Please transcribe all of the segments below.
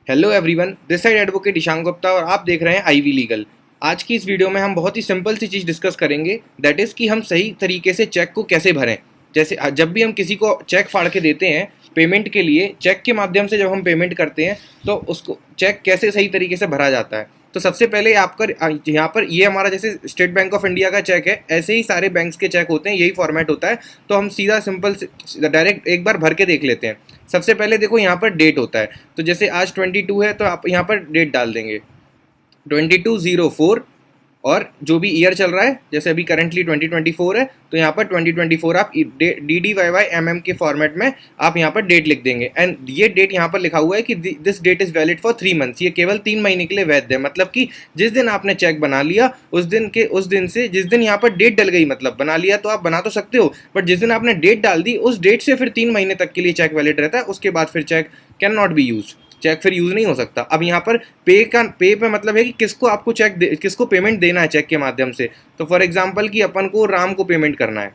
Hello everyone, this side advocate Ishan Gupta और आप देख रहे हैं आईवी लीगल। आज की इस वीडियो में हम बहुत ही सिंपल सी चीज़ डिस्कस करेंगे, दैट इज़ कि हम सही तरीके से चेक को कैसे भरें। जैसे जब भी हम किसी को चेक फाड़ के देते हैं पेमेंट के लिए, चेक के माध्यम से जब हम पेमेंट करते हैं तो उसको चेक कैसे सही तरीके से भरा जाता है। तो सबसे पहले आपका यहाँ पर ये हमारा जैसे स्टेट बैंक ऑफ इंडिया का चेक है, ऐसे ही सारे बैंक्स के चेक होते हैं, यही फॉर्मेट होता है। तो हम सीधा सिंपल डायरेक्ट एक बार भर के देख लेते हैं। सबसे पहले देखो यहाँ पर डेट होता है, तो जैसे आज 22 है तो आप यहाँ पर डेट डाल देंगे 2204, और जो भी ईयर चल रहा है जैसे अभी करंटली 2024 है तो यहाँ पर 2024 आप DDYYMM के फॉर्मेट में आप यहाँ पर डेट लिख देंगे। एंड ये डेट यहाँ पर लिखा हुआ है कि this that is valid for 3 months, ये केवल 3 महीने के लिए वैध है। मतलब कि जिस दिन आपने चेक बना लिया उस दिन से जिस दिन यहाँ पर डेट डल गई, मतलब बना लिया तो आप बना तो सकते हो, बट जिस दिन आपने डेट डाल दी उस डेट से फिर 3 महीने तक के लिए चेक वैलिड रहता है। उसके बाद फिर cheque can not be use, cheque फिर यूज नहीं हो सकता। अब यहाँ पर पे पे मतलब है कि किसको आपको किसको पेमेंट देना है चेक के माध्यम से। तो फॉर एग्जांपल कि अपन को राम को पेमेंट करना है,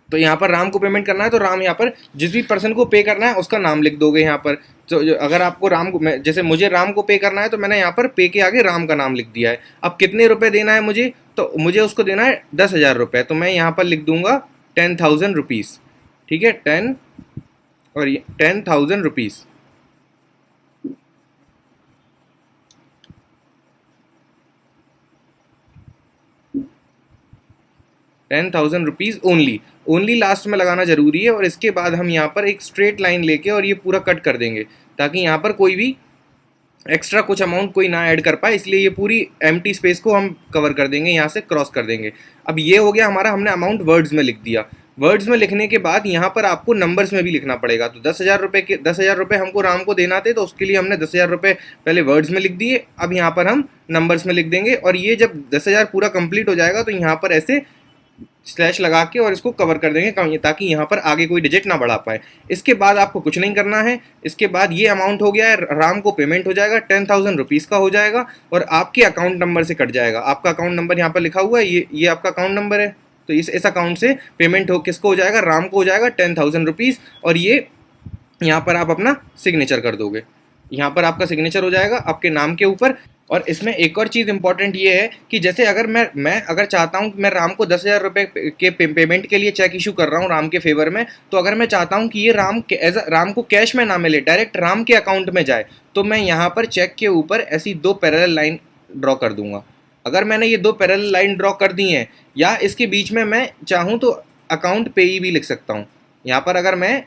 तो यहाँ पर राम को पेमेंट करना है तो राम यहाँ पर जिस भी पर्सन को पे करना है उसका नाम लिख दोगे यहाँ पर। तो अगर आपको राम को, जैसे मुझे राम को पे करना है तो मैंने यहाँ पर पे के आगे राम का नाम लिख दिया है। अब कितने रुपए देना है मुझे, तो मुझे उसको देना है 10,000 रुपये, तो मैं यहाँ पर लिख दूंगा 10,000 रुपीज़। ठीक है, 10,000 रुपीज़। 10,000 रुपीज़ ओनली लास्ट में लगाना जरूरी है। और इसके बाद हम यहाँ पर एक स्ट्रेट लाइन लेके और ये पूरा कट कर देंगे ताकि यहाँ पर कोई भी एक्स्ट्रा कुछ अमाउंट कोई ना ऐड कर पाए, इसलिए ये पूरी एम्प्टी स्पेस को हम कवर कर देंगे, यहाँ से क्रॉस कर देंगे। अब ये हो गया हमारा, हमने अमाउंट वर्ड्स में लिख दिया। वर्ड्स में लिखने के बाद यहाँ पर आपको नंबर्स में भी लिखना पड़ेगा। तो 10,000 रुपये के 10,000 रुपये हमको राम को देना थे, तो उसके लिए हमने 10,000 रुपये पहले वर्ड्स में लिख दिए। अब यहाँ पर हम नंबर्स में लिख देंगे, और ये जब 10,000 पूरा कंप्लीट हो जाएगा तो यहाँ पर ऐसे स्लैश लगा के और इसको कवर कर देंगे ताकि यहाँ पर आगे कोई डिजिट ना बढ़ा पाए। इसके बाद आपको कुछ नहीं करना है। इसके बाद ये अमाउंट हो गया है, राम को पेमेंट हो जाएगा, 10,000 रुपीज़ का हो जाएगा और आपके अकाउंट नंबर से कट जाएगा। आपका अकाउंट नंबर यहाँ पर लिखा हुआ है, ये आपका अकाउंट नंबर है। तो इस अकाउंट से पेमेंट किसको हो जाएगा, राम को हो जाएगा 10,000 रुपीज़। और ये यहाँ पर आप अपना सिग्नेचर कर दोगे, यहाँ पर आपका सिग्नेचर हो जाएगा आपके नाम के ऊपर। और इसमें एक और चीज़ इंपॉर्टेंट ये है कि जैसे अगर मैं अगर चाहता हूँ कि मैं राम को 10,000 रुपये के पेमेंट के लिए चेक इशू कर रहा हूँ राम के फेवर में, तो अगर मैं चाहता हूँ कि ये राम को कैश में ना मिले, डायरेक्ट राम के अकाउंट में जाए, तो मैं यहाँ पर चेक के ऊपर ऐसी 2 पैरेलल लाइन ड्रॉ कर दूंगा। अगर मैंने ये 2 पैरेलल लाइन ड्रॉ कर दी हैं, या इसके बीच में मैं चाहूँ तो अकाउंट पेई भी लिख सकता हूँ। यहाँ पर अगर मैं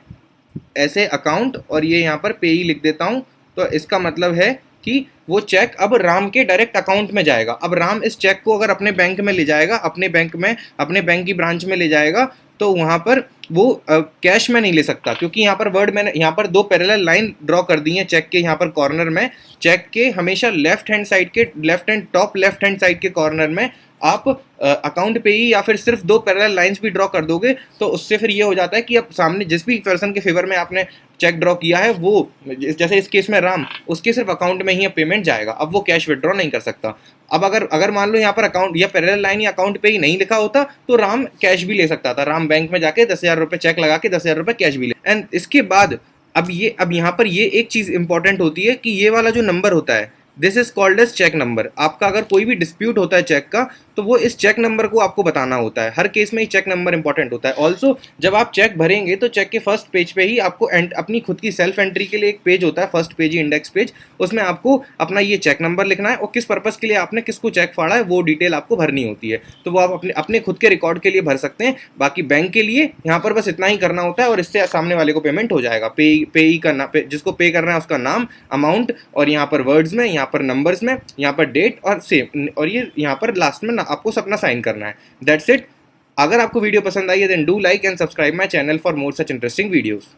ऐसे अकाउंट और ये यहाँ पर पेई लिख देता हूँ, तो इसका मतलब है कि वो चेक अब राम के डायरेक्ट अकाउंट में जाएगा। अब राम इस चेक को अगर अपने बैंक में ले जाएगा, अपने बैंक की ब्रांच में ले जाएगा, तो वहाँ पर वो कैश में नहीं ले सकता, क्योंकि यहाँ पर मैंने यहाँ पर 2 पैरेलल लाइन ड्रॉ कर दी हैं चेक के यहाँ पर कॉर्नर में। चेक के हमेशा लेफ्ट हैंड साइड के कॉर्नर में आप अकाउंट पे ही या फिर सिर्फ 2 पैरेलल लाइंस भी ड्रॉ कर दोगे, तो उससे फिर ये हो जाता है कि अब सामने जिस भी पर्सन के फेवर में आपने चेक ड्रॉ किया है, वो जैसे इस केस में राम, उसके सिर्फ अकाउंट में ही पेमेंट जाएगा, अब वो कैश विड्रॉ नहीं कर सकता। अब अगर मान लो यहाँ पर अकाउंट या पैरेलल लाइन या अकाउंट पे ही नहीं लिखा होता तो राम कैश भी ले सकता था, राम बैंक में जाके 10,000 रुपये चेक लगा के 10,000 रुपये कैश भी ले। एंड इसके बाद अब यहाँ पर ये एक चीज़ इंपॉर्टेंट होती है कि ये वाला जो नंबर होता है, this is called as cheque number. आपका अगर कोई भी डिस्प्यूट होता है चेक का, तो वो इस चेक नंबर को आपको बताना होता है। हर केस में ही चेक नंबर इंपॉर्टेंट होता है। ऑल्सो जब आप चेक भरेंगे तो चेक के फर्स्ट पेज पे ही आपको अपनी खुद की सेल्फ एंट्री के लिए एक पेज होता है, फर्स्ट पेज ही इंडेक्स पेज, उसमें आपको अपना ये चेक नंबर लिखना है और किस पर्पज़ के लिए आपने किसको चेक फाड़ा है वो डिटेल आपको भरनी होती है। तो वो आप अपने खुद के रिकॉर्ड के लिए भर सकते हैं। बाकी बैंक के लिए यहाँ पर बस इतना ही करना होता है और इससे सामने वाले को पेमेंट हो जाएगा। जिसको पे करना है उसका नाम, अमाउंट, और यहाँ पर वर्ड्स में, यहाँ पर नंबर्स में, यहाँ पर डेट और सेम, और ये यहाँ पर लास्ट में आपको अपना साइन करना है। That's it. अगर आपको वीडियो पसंद आई है then do like and subscribe my channel for more such interesting videos.